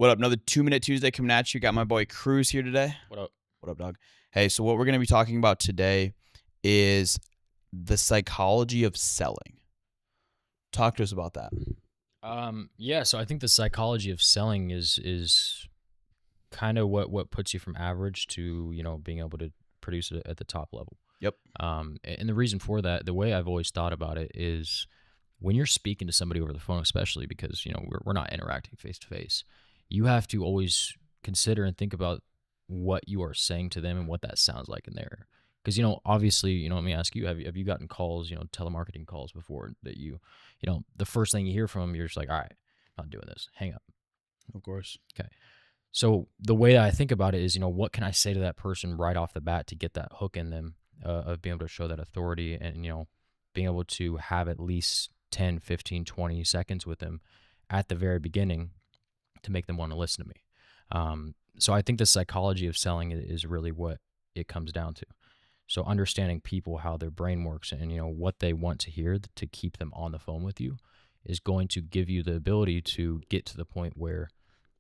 What up? Another 2-Minute Tuesday coming at you. Got my boy Cruz here today. What up? What up, dog? Hey, so what we're going to be talking about today is the psychology of selling. Talk to us about that. Yeah, so I think the psychology of selling is kind of what puts you from average to, being able to produce it at the top level. Yep. And the reason for that, the way I've always thought about it is when you're speaking to somebody over the phone, especially because, we're not interacting face to face, you have to always consider and think about what you are saying to them and what that sounds like in there. Because, obviously, let me ask you, have you gotten calls, telemarketing calls before that the first thing you hear from them, you're just like, all right, I'm not doing this. Hang up. Of course. Okay. So the way I think about it is, what can I say to that person right off the bat to get that hook in them of being able to show that authority and, being able to have at least 10, 15, 20 seconds with them at the very beginning to make them want to listen to me. So I think the psychology of selling is really what it comes down to. So understanding people, how their brain works and, what they want to hear to keep them on the phone with you is going to give you the ability to get to the point where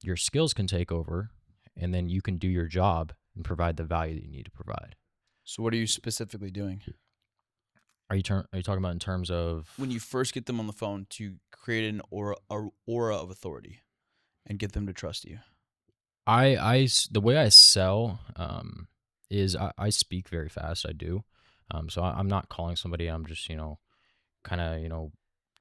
your skills can take over and then you can do your job and provide the value that you need to provide. So what are you specifically doing? Are you talking about in terms of when you first get them on the phone to create an aura of authority and get them to trust you? The way I sell is I speak very fast. I do. So I'm not calling somebody. I'm just, kind of,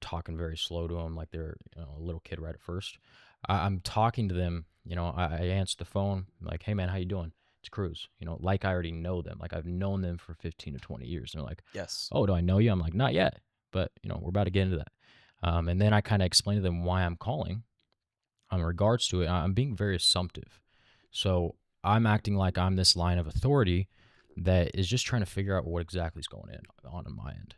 talking very slow to them like they're a little kid right at first. I'm talking to them, I answer the phone like, hey man, how you doing? It's Cruz, like I already know them. Like I've known them for 15 to 20 years. And they're like, yes. Oh, do I know you? I'm like, not yet, but we're about to get into that. And then I kind of explain to them why I'm calling in regards to it. I'm being very assumptive. So I'm acting like I'm this line of authority that is just trying to figure out what exactly is going on my end.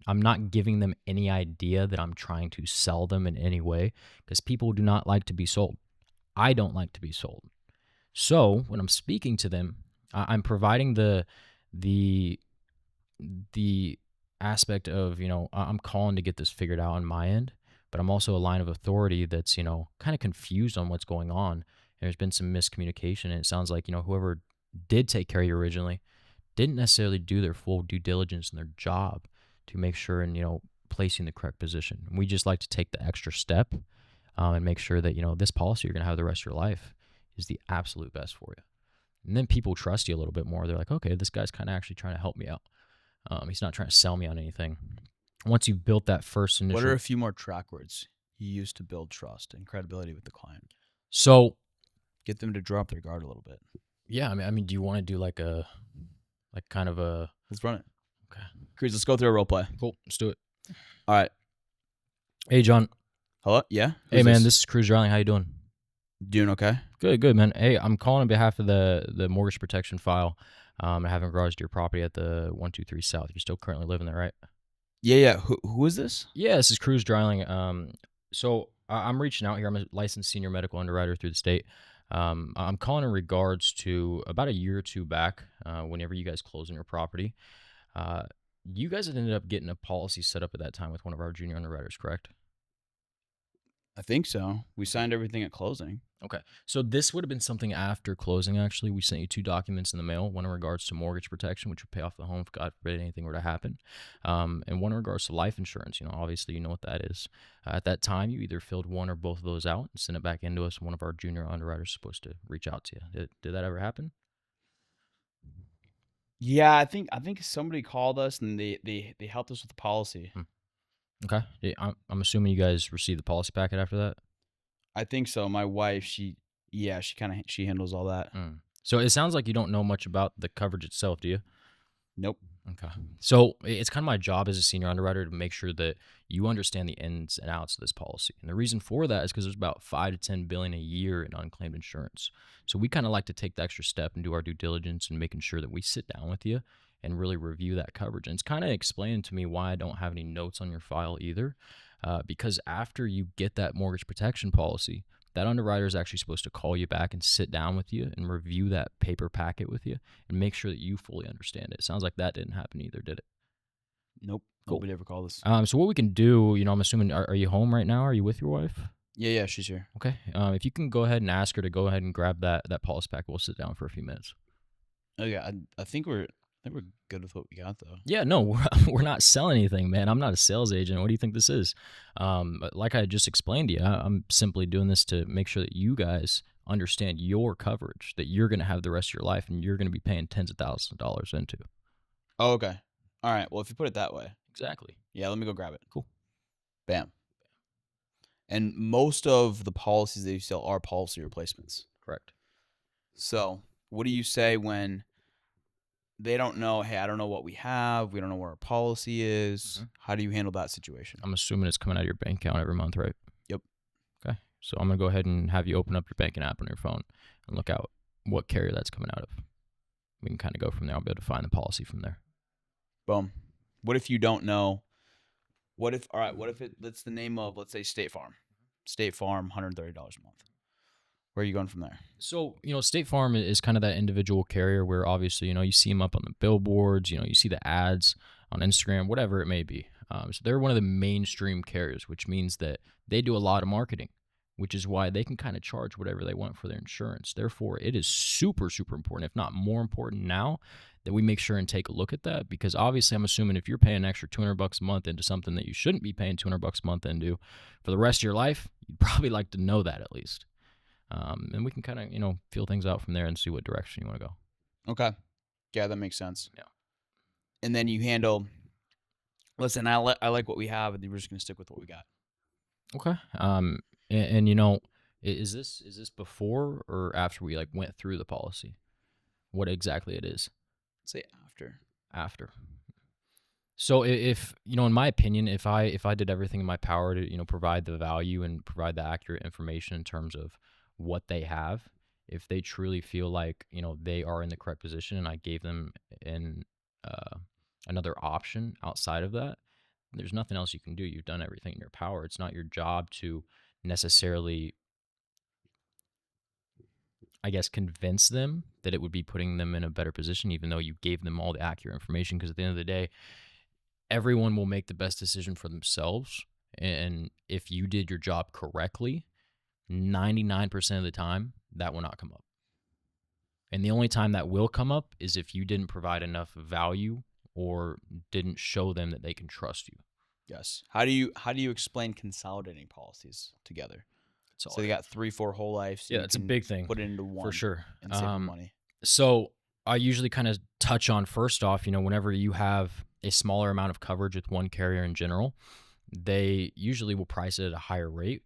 I'm not giving them any idea that I'm trying to sell them in any way because people do not like to be sold. I don't like to be sold. So when I'm speaking to them, I'm providing the aspect of, I'm calling to get this figured out on my end, but I'm also a line of authority that's, kind of confused on what's going on. And there's been some miscommunication, and it sounds like, whoever did take care of you originally didn't necessarily do their full due diligence in their job to make sure and, placing the correct position. We just like to take the extra step and make sure that, this policy you're going to have the rest of your life is the absolute best for you. And then people trust you a little bit more. They're like, okay, this guy's kind of actually trying to help me out. He's not trying to sell me on anything. Once you've built that first initial... What are a few more track words you use to build trust and credibility with the client? So... get them to drop their guard a little bit. Yeah, I mean, do you want to do like kind of a... Let's run it. Okay. Cruz, let's go through a role play. Cool, let's do it. All right. Hey, John. Hello? Yeah? Hey, man, this is Cruz Dreiling. How you doing? Doing okay? Good, man. Hey, I'm calling on behalf of the mortgage protection file. I have in regards to your property at the 123 South. You're still currently living there, right? Yeah. Who is this? Yeah, this is Cruz Dreiling. So I'm reaching out here. I'm a licensed senior medical underwriter through the state. I'm calling in regards to about a year or two back, whenever you guys closed on your property. You guys had ended up getting a policy set up at that time with one of our junior underwriters, correct? I think so. We signed everything at closing. Okay. So this would have been something after closing, actually. We sent you 2 documents in the mail, one in regards to mortgage protection, which would pay off the home if God forbid anything were to happen, and one in regards to life insurance. Obviously you know what that is. At that time, you either filled one or both of those out and sent it back into us. One of our junior underwriters is supposed to reach out to you. Did that ever happen? Yeah, I think somebody called us and they helped us with the policy. Okay. Yeah, I'm assuming you guys received the policy packet after that? I think so. My wife, she handles all that. So it sounds like you don't know much about the coverage itself, do you? Nope. Okay. So it's kind of my job as a senior underwriter to make sure that you understand the ins and outs of this policy. And the reason for that is because there's about $5 to $10 billion a year in unclaimed insurance. So we kind of like to take the extra step and do our due diligence and making sure that we sit down with you and really review that coverage. And it's kind of explained to me why I don't have any notes on your file either, because after you get that mortgage protection policy, that underwriter is actually supposed to call you back and sit down with you and review that paper packet with you and make sure that you fully understand it. It sounds like that didn't happen either, did it? Nope. Cool. Nobody ever called us. So what we can do, I'm assuming, are you home right now? Are you with your wife? Yeah, she's here. Okay. If you can go ahead and ask her to go ahead and grab that policy pack, we'll sit down for a few minutes. Okay, I think we're good with what we got though. Yeah, no, we're not selling anything, man. I'm not a sales agent. What do you think this is? But like I just explained to you, I'm simply doing this to make sure that you guys understand your coverage that you're going to have the rest of your life and you're going to be paying tens of thousands of dollars into. Oh, okay. All right. Well, if you put it that way. Exactly. Yeah, let me go grab it. Cool. Bam. And most of the policies that you sell are policy replacements. Correct. So, what do you say when they don't know, hey, I don't know what we have, we don't know what our policy is? How do you handle that situation? I'm assuming it's coming out of your bank account every month, right? Yep. Okay. So I'm going to go ahead and have you open up your banking app on your phone and look out what carrier that's coming out of. We can kind of go from there. I'll be able to find the policy from there. Boom. What if you don't know? What if that's the name of, let's say, State Farm. State Farm, $130 a month. Where are you going from there? So, State Farm is kind of that individual carrier where obviously, you see them up on the billboards, you see the ads on Instagram, whatever it may be. So they're one of the mainstream carriers, which means that they do a lot of marketing, which is why they can kind of charge whatever they want for their insurance. Therefore, it is super, super important, if not more important now, that we make sure and take a look at that, because obviously I'm assuming if you're paying an extra $200 a month into something that you shouldn't be paying $200 a month into for the rest of your life, you'd probably like to know that at least. And we can kind of, feel things out from there and see what direction you want to go. Okay. Yeah, that makes sense. Yeah. And then you handle, listen, I like what we have, and we're just going to stick with what we got. Okay. Is this before or after we went through the policy? What exactly it is? Let's say after. After. So if in my opinion, if I did everything in my power to provide the value and provide the accurate information in terms of what they have, if they truly feel like they are in the correct position, and I gave them another option outside of that, there's nothing else you can do. You've done everything in your power. It's not your job to necessarily, I guess, convince them that it would be putting them in a better position, even though you gave them all the accurate information, because at the end of the day, everyone will make the best decision for themselves. And if you did your job correctly, 99% of the time, that will not come up. And the only time that will come up is if you didn't provide enough value or didn't show them that they can trust you. Yes. How do you explain consolidating policies together? So they got 3-4 whole lives. Yeah, it's a big thing. Put it into one for sure, and save money. So I usually kind of touch on, first off, whenever you have a smaller amount of coverage with one carrier in general, they usually will price it at a higher rate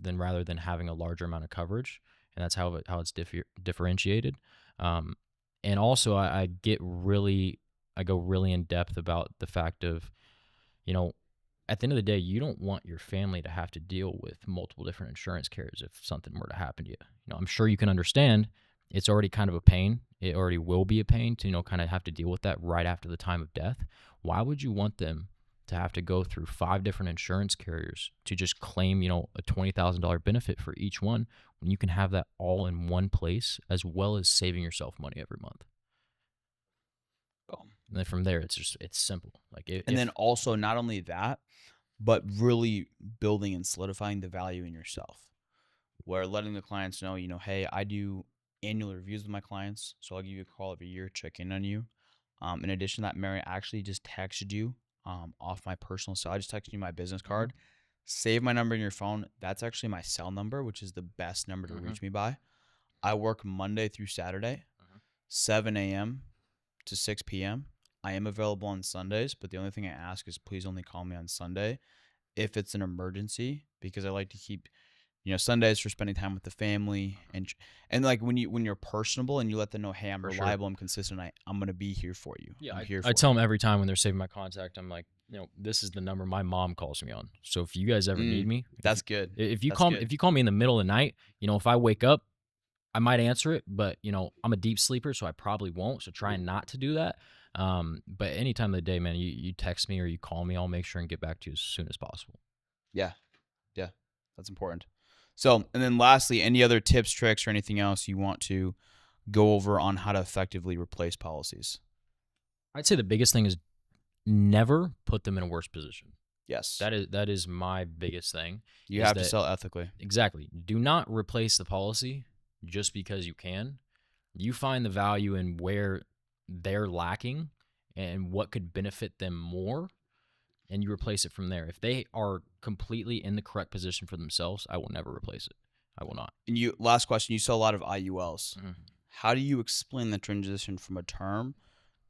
rather than having a larger amount of coverage, and that's how it's differentiated. And also I go really in depth about the fact of, at the end of the day, you don't want your family to have to deal with multiple different insurance carriers if something were to happen to you. I'm sure you can understand it's already kind of a pain. It already will be a pain to, kind of have to deal with that right after the time of death. Why would you want them to have to go through 5 different insurance carriers to just claim, a $20,000 benefit for each one, when you can have that all in one place, as well as saving yourself money every month? And then from there, it's simple. And then also, not only that, but really building and solidifying the value in yourself, where letting the clients know, hey, I do annual reviews with my clients, so I'll give you a call every year, check in on you. In addition to that, Mary, I actually just texted you off my personal cell. I just texted you my business card. Save my number in your phone. That's actually my cell number, which is the best number to reach me by. I work Monday through Saturday, 7 a.m. to 6 p.m. I am available on Sundays, but the only thing I ask is please only call me on Sunday if it's an emergency, because I like to keep, Sundays for spending time with the family, and when you're personable and you let them know, hey, I'm reliable, I'm consistent, I'm gonna be here for you. Yeah, I tell them every time when they're saving my contact, I'm like, this is the number my mom calls me on. So if you guys ever need me, that's good. If you call me in the middle of the night, if I wake up, I might answer it, but I'm a deep sleeper, so I probably won't. So try not to do that. But any time of the day, man, you text me or you call me, I'll make sure and get back to you as soon as possible. Yeah, that's important. So, and then lastly, any other tips, tricks, or anything else you want to go over on how to effectively replace policies? I'd say the biggest thing is never put them in a worse position. Yes. That is my biggest thing, You is have to that sell ethically. exactly. Do not replace the policy just because you can. You find the value in where they're lacking and what could benefit them more, and you replace it from there. If they are completely in the correct position for themselves, I will never replace it. I will not. And last question, you sell a lot of IULs. Mhm. How do you explain the transition from a term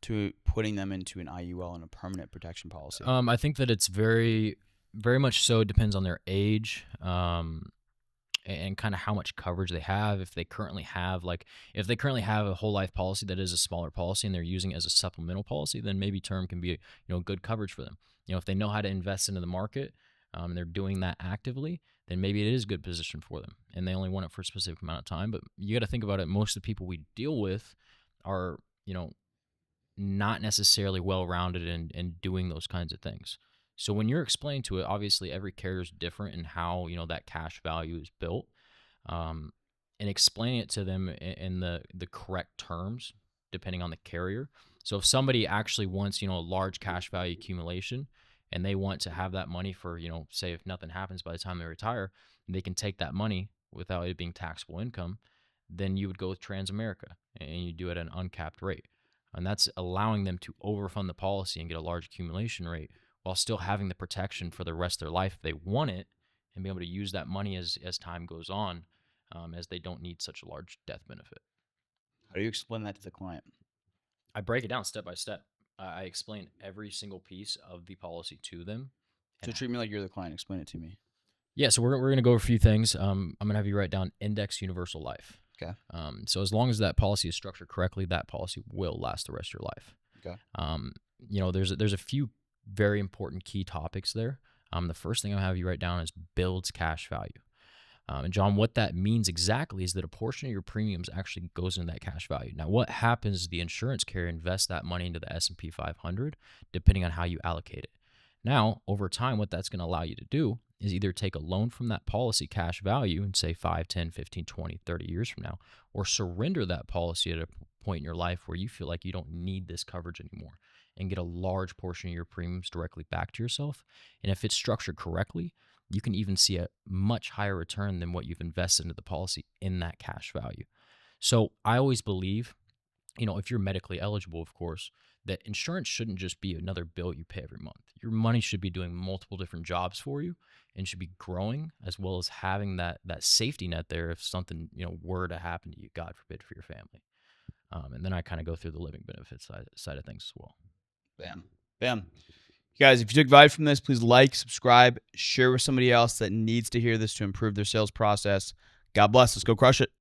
to putting them into an IUL and a permanent protection policy? I think that it's very, very much so. It depends on their age, and kind of how much coverage they have. If they currently have a whole life policy that is a smaller policy and they're using it as a supplemental policy, then maybe term can be good coverage for them. If they know how to invest into the market, and they're doing that actively, then maybe it is a good position for them, and they only want it for a specific amount of time. But you got to think about it. Most of the people we deal with are not necessarily well-rounded in doing those kinds of things. So when you're explaining to it, obviously every carrier is different in how that cash value is built, um, and explaining it to them in the correct terms depending on the carrier. So if somebody actually wants a large cash value accumulation, and they want to have that money for say if nothing happens by the time they retire, they can take that money without it being taxable income, then you would go with Transamerica and you do it at an uncapped rate. And that's allowing them to overfund the policy and get a large accumulation rate while still having the protection for the rest of their life if they want it, and be able to use that money as time goes on, as they don't need such a large death benefit. How do you explain that to the client? I break it down step by step. I explain every single piece of the policy to them. So treat me like you're the client. Explain it to me. Yeah, so we're going to go over a few things. I'm going to have you write down index universal life. Okay. So as long as that policy is structured correctly, that policy will last the rest of your life. Okay. There's a few very important key topics there. The first thing I'll have you write down is builds cash value. And John, what that means exactly is that a portion of your premiums actually goes into that cash value. Now, what happens is the insurance carrier invests that money into the S&P 500, depending on how you allocate it. Now, over time, what that's going to allow you to do is either take a loan from that policy cash value and say 5, 10, 15, 20, 30 years from now, or surrender that policy at a point in your life where you feel like you don't need this coverage anymore and get a large portion of your premiums directly back to yourself. And if it's structured correctly, you can even see a much higher return than what you've invested into the policy in that cash value. So I always believe, if you're medically eligible, of course, that insurance shouldn't just be another bill you pay every month. Your money should be doing multiple different jobs for you and should be growing, as well as having that safety net there if something were to happen to you, God forbid, for your family. And then I kind of go through the living benefits side of things as well. Bam. Bam. Guys, if you took value from this, please like, subscribe, share with somebody else that needs to hear this to improve their sales process. God bless. Let's go crush it.